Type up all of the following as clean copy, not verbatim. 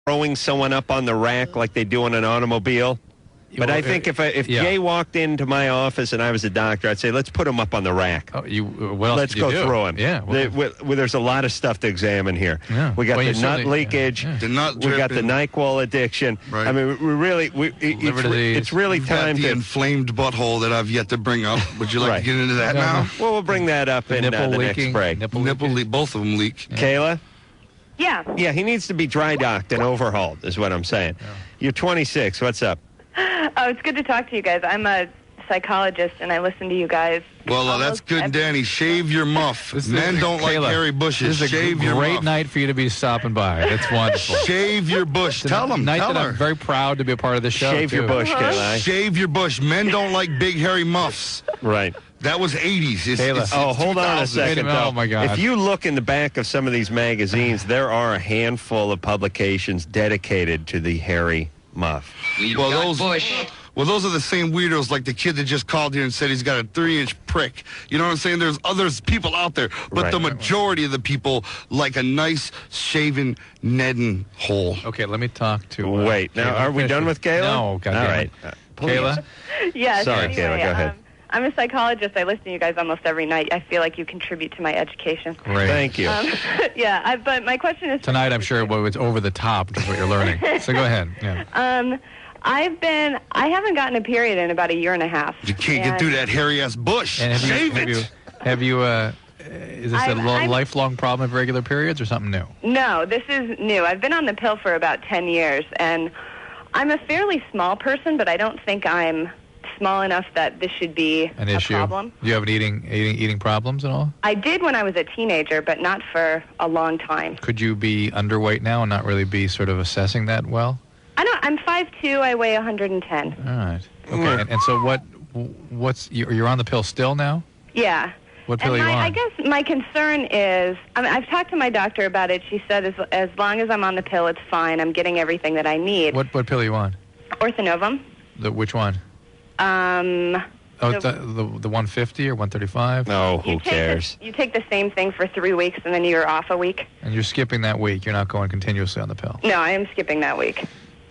throwing someone up on the rack like they do in an automobile. But I think if Jay walked into my office and I was a doctor, I'd say, let's put him up on the rack. Oh, what else let's could you go do? through him. Yeah. There's a lot of stuff to examine here. Yeah. We got the nut leakage. The nut we got the NyQuil addiction. Right. I mean, it's really time the inflamed butthole that I've yet to bring up. Would you like to get into that now? Well, we'll bring that up in the next break. Nipple leak. Both of them leak. Yeah. Kayla? Yeah. Yeah, he needs to be dry docked and overhauled is what I'm saying. Yeah. You're 26. What's up? Oh, it's good to talk to you guys. I'm a psychologist, and I listen to you guys. Well, that's good, Danny. Shave your muff. Men don't like hairy bushes. This is a great night for you to be stopping by. That's wonderful. Shave your bush. Tell them. I'm very proud to be a part of the show. Shave your bush, Kayla. Shave your bush. Men don't like big, hairy muffs. Right. That was 80s. Hold on a second, though. Oh, my God. If you look in the back of some of these magazines, there are a handful of publications dedicated to the hairy muff. Well, those are the same weirdos like the kid that just called here and said he's got a 3-inch prick. You know what I'm saying? There's others people out there, but the majority of the people like a nice shaven Nedden hole. Okay, let me talk to... Wait, now, are we done with Kayla? No, goddamn. All right. Kayla? Yes. Sorry, anyway, Kayla, go ahead. I'm a psychologist. I listen to you guys almost every night. I feel like you contribute to my education. Great. Thank you. But my question is... Tonight, I'm sure it's over the top, which is what you're learning. So go ahead. Yeah. I haven't gotten a period in about a year and a half. You can't get through that hairy-ass bush. And Shave it. Is this a lifelong problem of regular periods or something new? No, this is new. I've been on the pill for about 10 years, and I'm a fairly small person, but I don't think I'm small enough that this should be an issue. Problem. Do you have eating problems at all? I did when I was a teenager, but not for a long time. Could you be underweight now and not really be sort of assessing that well? I'm 5'2", I weigh 110. All right. Okay. And so what's you're on the pill still now? Yeah. What pill are you on? I guess my concern is, I've talked to my doctor about it. She said as long as I'm on the pill, it's fine. I'm getting everything that I need. What pill are you on? Orthonovum. Which one? The 150 or 135? No, who cares? You take the same thing for 3 weeks, and then you're off a week. And you're skipping that week. You're not going continuously on the pill. No, I am skipping that week.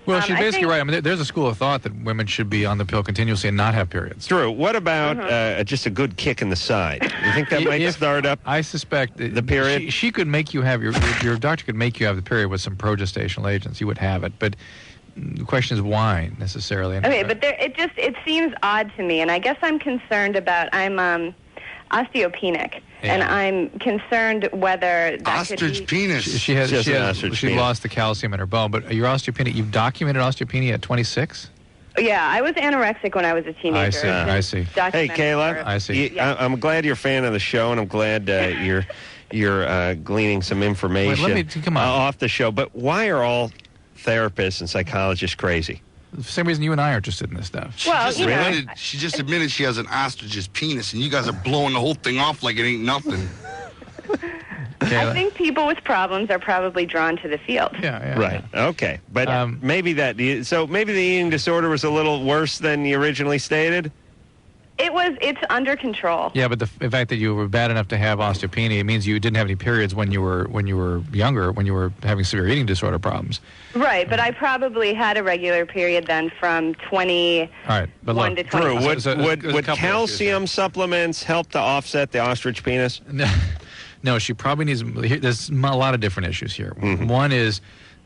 Well, she's basically right. I mean, there's a school of thought that women should be on the pill continuously and not have periods. Drew, what about just a good kick in the side? You think that might start up? I suspect the period. She could make you have your doctor could make you have the period with some progestational agents. You would have it, but the question is why necessarily. Okay, but it seems odd to me, and I guess I'm concerned about I'm osteopenic. Yeah. And I'm concerned whether that ostrich could be... penis. She lost the calcium in her bone, but you're osteopenic. You've documented osteopenia at 26? Yeah, I was anorexic when I was a teenager. I see. Hey, Kayla. I see. I'm glad you're a fan of the show, and I'm glad you're gleaning some information off the show. But why are all therapists and psychologists crazy? For the same reason you and I are interested in this stuff. She just admitted she has an ostrich's penis, and you guys are blowing the whole thing off like it ain't nothing. I think people with problems are probably drawn to the field. Yeah. Right. Okay. But maybe the eating disorder was a little worse than you originally stated? It's under control. Yeah, but the fact that you were bad enough to have osteopenia, it means you didn't have any periods when you were younger, when you were having severe eating disorder problems. Right, but I probably had a regular period then from 21 to 20. Drew, would calcium supplements help to offset the ostrich penis? No, she probably needs... There's a lot of different issues here. Mm-hmm. One is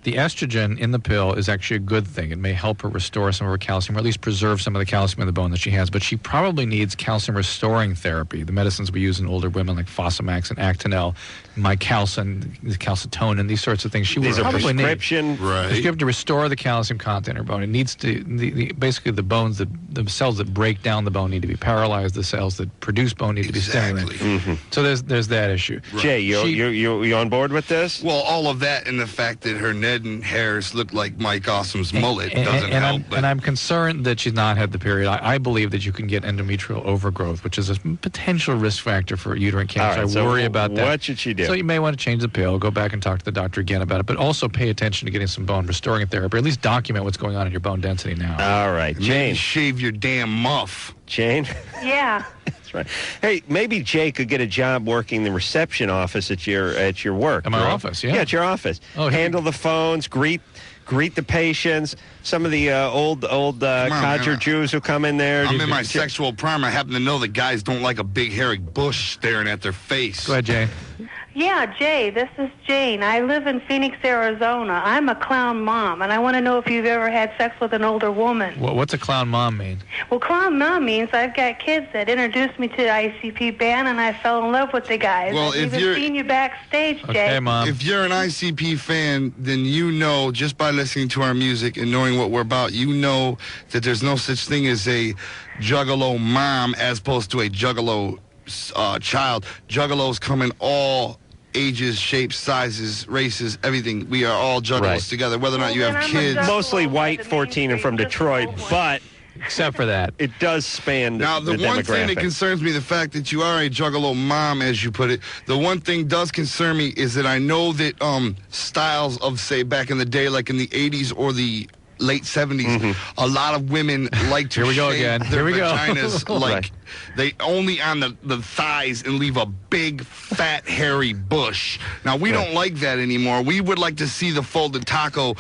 the estrogen in the pill is actually a good thing. It may help her restore some of her calcium, or at least preserve some of the calcium in the bone that she has. But she probably needs calcium-restoring therapy. The medicines we use in older women, like Fosamax and Actonel, mycalcin, calcitonin, these sorts of things. These are prescription, right? You have to restore the calcium content in her bone. It needs to basically the bones, the cells that break down the bone need to be paralyzed. The cells that produce bone need to be stimulated. Mm-hmm. So there's that issue. Right. Jay, you on board with this? Well, all of that and the fact that her Nedden hairs look like Mike Awesome's mullet doesn't help. And I'm concerned that she's not had the period. I believe that you can get endometrial overgrowth, which is a potential risk factor for uterine cancer. Right, I worry about that. What should she do? So you may want to change the pill, go back and talk to the doctor again about it, but also pay attention to getting some bone restoring therapy, or at least document what's going on in your bone density now. All right, Jane. Shave your damn muff. Jane? Yeah. That's right. Hey, maybe Jay could get a job working the reception office at your work. At my office, yeah. Yeah, at your office. Handle the phones, greet greet the patients. Some of the old codger Jews who come in there. I'm in my sexual prime. I happen to know that guys don't like a big hairy bush staring at their face. Go ahead, Jane. Yeah, Jay, this is Jane. I live in Phoenix, Arizona. I'm a clown mom, and I want to know if you've ever had sex with an older woman. What's a clown mom mean? Well, clown mom means I've got kids that introduced me to the ICP band, and I fell in love with the guys. Well, I've even seen you backstage, Jay. Okay, Mom. If you're an ICP fan, then you know, just by listening to our music and knowing what we're about, you know that there's no such thing as a juggalo mom as opposed to a juggalo child. Juggalos come in all ages, shapes, sizes, races, everything. We are all juggalos together, whether or not you have kids. Mostly white, 14, and from Detroit, but except for that, it does span now, the one thing that concerns me, the fact that you are a juggalo mom, as you put it, the one thing does concern me is that I know that styles of, say, back in the day, like in the 80s or the late 70s, a lot of women like to shave their vaginas like they only on the thighs and leave a big, fat, hairy bush. Now, we don't like that anymore. We would like to see the folded taco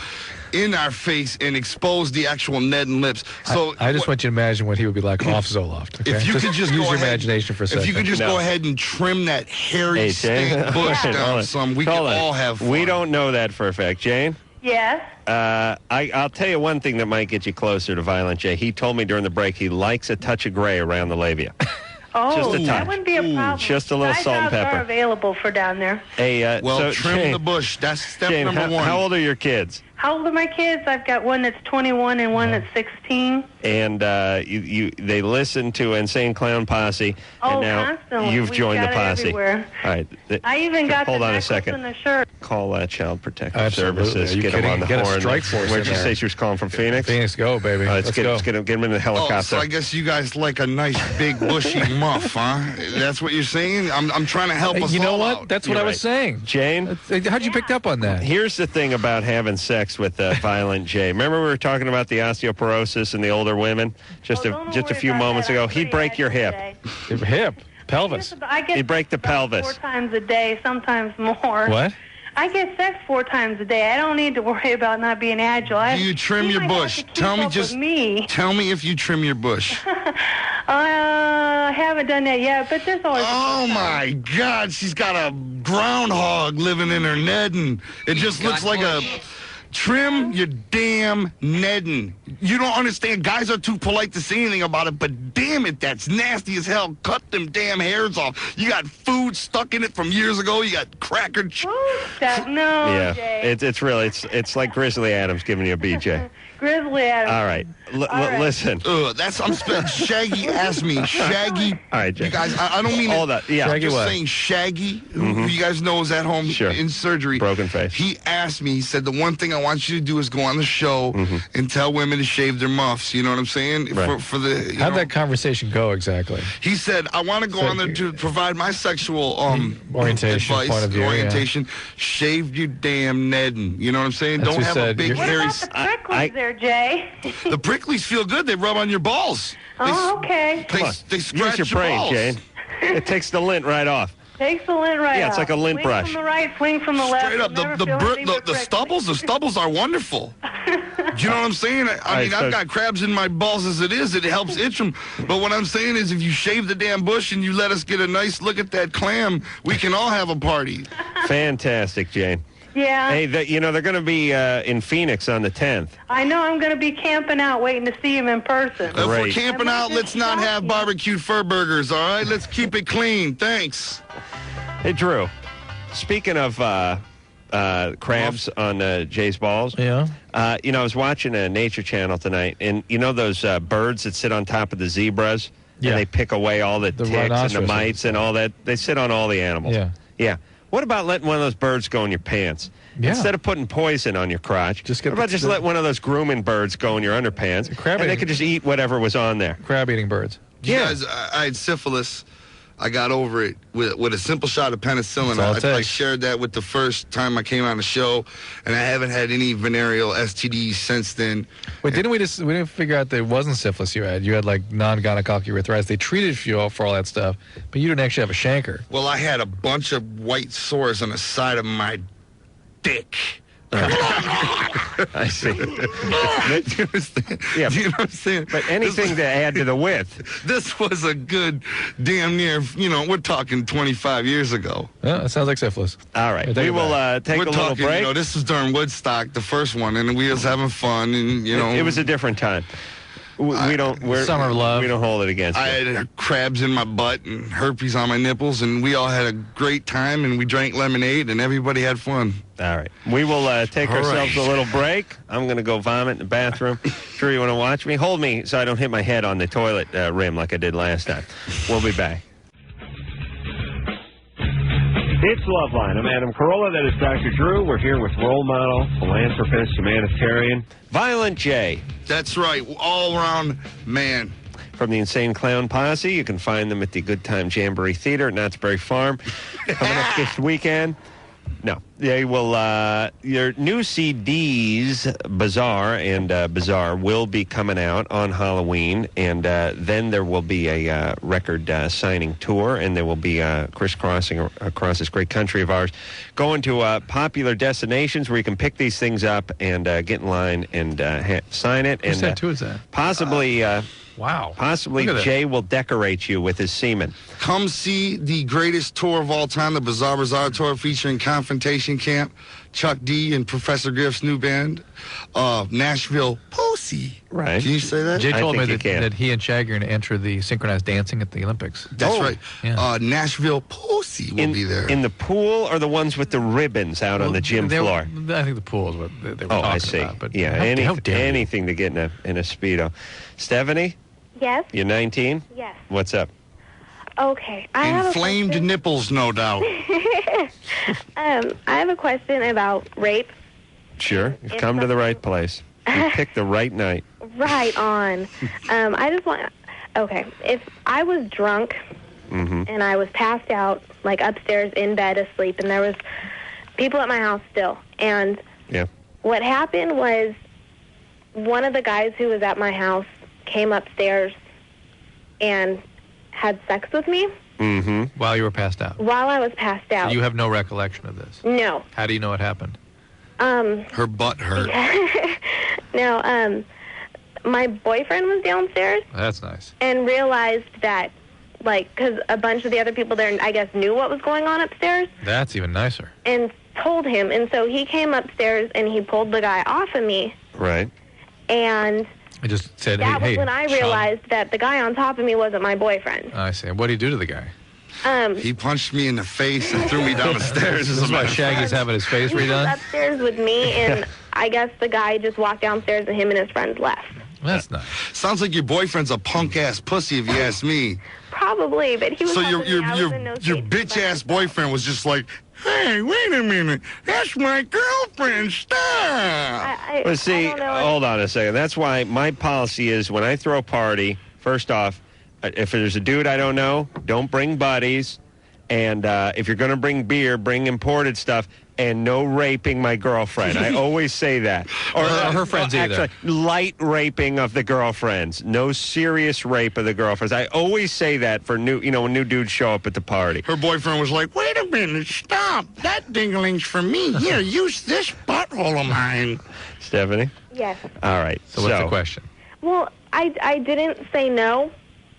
in our face and expose the actual Ned and lips. So I just want you to imagine what he would be like off Zoloft. Okay? If you could just use go your ahead, imagination for a second. If you could just go ahead and trim that hairy, stank bush down some, we can all have fun. We don't know that for a fact. Jane? Yes? I'll tell you one thing that might get you closer to Violent J. He told me during the break he likes a touch of gray around the labia. Oh, just a touch. that wouldn't be a problem. Just a little salt and pepper. Are available for down there. Hey, well, trim Jane, the bush. That's step Jane, number one. How old are your kids? How old are my kids? I've got one that's 21 and one that's 16. And they listen to Insane Clown Posse, and now constantly. you've joined the posse. Everywhere. All right. I even got hold the on a necklace second. and the shirt. Call Child Protective Absolutely. Services. Get them on the get horn. A strike force Where'd you say she was calling from? Phoenix? Phoenix, go, baby. Let's get them in the helicopter. Oh, so I guess you guys like a nice big bushy muff, huh? That's what you're saying? I'm trying to help us all You know what? out. That's what I was saying. Jane? How'd you pick up on that? Here's the thing about having sex with Violent J. Remember we were talking about the osteoporosis in the older women just a few moments ago? He'd break your hip. Your hip? Pelvis? He'd break the pelvis. 4 times a day, sometimes more. What? I get sex 4 times a day. I don't need to worry about not being agile. Do you trim your bush? Tell me if you trim your bush. I haven't done that yet, but there's always. Oh my God, she's got a groundhog living in her nedding. It just looks like a. Trim your damn nedding. You don't understand. Guys are too polite to say anything about it, but damn it, that's nasty as hell. Cut them damn hairs off. You got food stuck in it from years ago. You got cracker. No, yeah, Jay. it's really it's like Grizzly Adams giving you a BJ. Grizzly Adams. All right. Listen. Shaggy asked me. Shaggy. All right, Jay. You guys, I don't mean all that. Yeah. I'm just saying Shaggy, who you guys know is at home in surgery. Broken face. He asked me, he said, the one thing I want you to do is go on the show and tell women to shave their muffs. You know what I'm saying? Right. How'd that conversation go exactly? He said, I want to go on there to provide my sexual orientation, advice, point of view, orientation. Shave your damn nedding. You know what I'm saying? That's don't have a big What hairy... about the pricklies there, Jay? The pricklies feel good. They rub on your balls. Okay. They scratch Use your brain, balls. Jane. It takes the lint right off. Takes the lint right off. Yeah, it's like a lint brush. Swing from the right, swing from the left. Straight up, the stubbles are wonderful. Do you know what I'm saying? I mean, I've got crabs in my balls as it is. It helps itch them. But what I'm saying is if you shave the damn bush and you let us get a nice look at that clam, we can all have a party. Fantastic, Jane. Yeah. Hey, they're going to be in Phoenix on the 10th. I know I'm going to be camping out waiting to see him in person. If we're camping out, let's not have barbecued fur burgers, all right? Let's keep it clean. Thanks. Hey, Drew, speaking of crabs on Jay's balls, I was watching a Nature Channel tonight, and you know those birds that sit on top of the zebras? Yeah. And they pick away all the ticks and the mites and all that? They sit on all the animals. Yeah. Yeah. What about letting one of those birds go in your pants? Yeah. Instead of putting poison on your crotch, what about just let one of those grooming birds go in your underpants, and they could just eat whatever was on there? Crab-eating birds. You guys, I had syphilis. I got over it with a simple shot of penicillin. I shared that with the first time I came on the show, and I haven't had any venereal STDs since then. Wait, we didn't figure out that it wasn't syphilis you had. You had like non-gonococcal urethritis. They treated you for all that stuff, but you didn't actually have a chancre. Well, I had a bunch of white sores on the side of my dick. I see. Do you understand? Yeah. Do you know what I'm saying? But anything to add to the width. This was a good damn near, we're talking 25 years ago. Yeah, it sounds like syphilis. All right. We will take a little break. This was during Woodstock, the first one, and we was having fun, and, It was a different time. Summer of love. We don't hold it against I had crabs in my butt and herpes on my nipples, and we all had a great time, and we drank lemonade, and everybody had fun. All right. We will take ourselves a little break. I'm going to go vomit in the bathroom. Sure, you want to watch me? Hold me so I don't hit my head on the toilet rim like I did last time. We'll be back. It's Loveline. I'm Adam Carolla. That is Dr. Drew. We're here with role model, philanthropist, humanitarian, Violent J. That's right. All-around man. From the Insane Clown Posse. You can find them at the Good Time Jamboree Theater at Knott's Berry Farm. Coming up this weekend. No, they will. Your new CDs, Bizarre will be coming out on Halloween, and then there will be a record signing tour, and there will be crisscrossing across this great country of ours, going to popular destinations where you can pick these things up and get in line and sign it. Whose tattoo is that? Possibly. Wow. Possibly Jay will decorate you with his semen. Come see the greatest tour of all time, the Bizarre Bazaar Tour featuring Confrontation Camp, Chuck D and Professor Griff's new band, Nashville Posse. Right. Can you say that? Jay told me that he and Shaggy are going to enter the synchronized dancing at the Olympics. That's right. Yeah. Nashville Posse will be there. In the pool or the ones with the ribbons out on the gym floor? I think the pool is what they were talking I see. about. But yeah, anything to get in a Speedo. Stephanie? Yes? You're 19? Yes. What's up? Okay. Inflamed nipples, no doubt. I have a question about rape. Sure. You've come to the right place. You picked the right night. Right on. I just want... Okay. If I was drunk and I was passed out, like upstairs in bed asleep, and there was people at my house still, and what happened was one of the guys who was at my house came upstairs and had sex with me. While you were passed out? While I was passed out. So you have no recollection of this? No. How do you know it happened? Her butt hurt. No, my boyfriend was downstairs. That's nice. And realized that, because a bunch of the other people there, I guess, knew what was going on upstairs. That's even nicer. And told him. And so he came upstairs and he pulled the guy off of me. Right. And... I just said, that hey, was when I realized that the guy on top of me wasn't my boyfriend. I see. What did he do to the guy? He punched me in the face and threw me down the stairs. This is why Shaggy's having his face redone? He was upstairs with me, and I guess the guy just walked downstairs and him and his friends left. That's nice. Sounds like your boyfriend's a punk-ass pussy, if you ask me. Probably, but he was... So your bitch-ass boyfriend was just like, hey, wait a minute. That's my girlfriend. Stop. Well, see, hold on a second. That's why my policy is when I throw a party, first off, if there's a dude I don't know, don't bring buddies. And if you're going to bring beer, bring imported stuff. And no raping my girlfriend. I always say that. Or her friends either. Actually, light raping of the girlfriends. No serious rape of the girlfriends. I always say that for when new dudes show up at the party. Her boyfriend was like, wait a minute, stop. That dingling's for me. Here, use this butthole of mine. Stephanie? Yes. All right. So what's the question? Well, I didn't say no.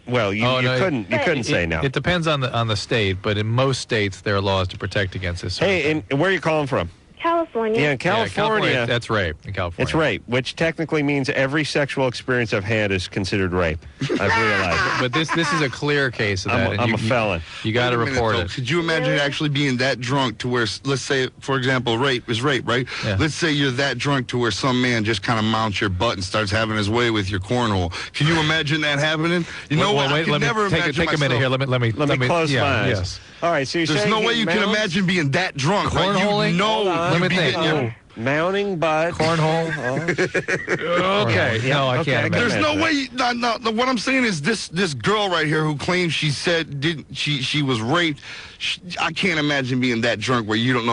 Well, you couldn't say no. It depends on the state, but in most states there are laws to protect against this. And where are you calling from? California. Yeah, California. That's rape in California. It's rape, which technically means every sexual experience I've had is considered rape. I've realized. But this is a clear case of that. I'm a felon. You got to report it. Could you imagine actually being that drunk to where, let's say, for example, rape is rape, right? Yeah. Let's say you're that drunk to where some man just kind of mounts your butt and starts having his way with your cornhole. Can you imagine that happening? You know what? I can never imagine take a minute here. Let me close my eyes. Yes. All right, so you're There's saying no way you can imagine being that drunk. Cornholing? Right? Let me think. Mounting butt. Cornhole. Okay. Yeah, no, I okay, can't. There's no way. No, what I'm saying is this girl right here who claims she was raped. I can't imagine being that drunk where you don't know